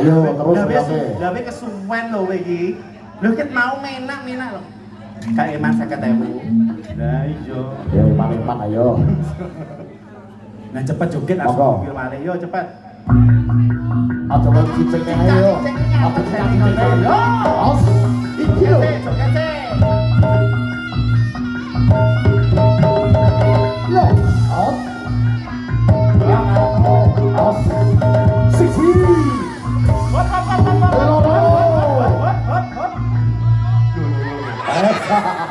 Ayo terus Gawe oke. gawe kesuwen lho kowe iki. Lho ket mau menak-menak lho. Kak Eman 50.000. Lah iya. Ya iman ayo. Nah cepet joget Monggo. langsung mobil male yo cepet. Aja mau cicing ayo. Aja cicing ayo. Os. Iki lho. Joget. Yo. Os. Ya os. Sisi. Hop hop hop hop. Hop. Hop hop hop. Eh.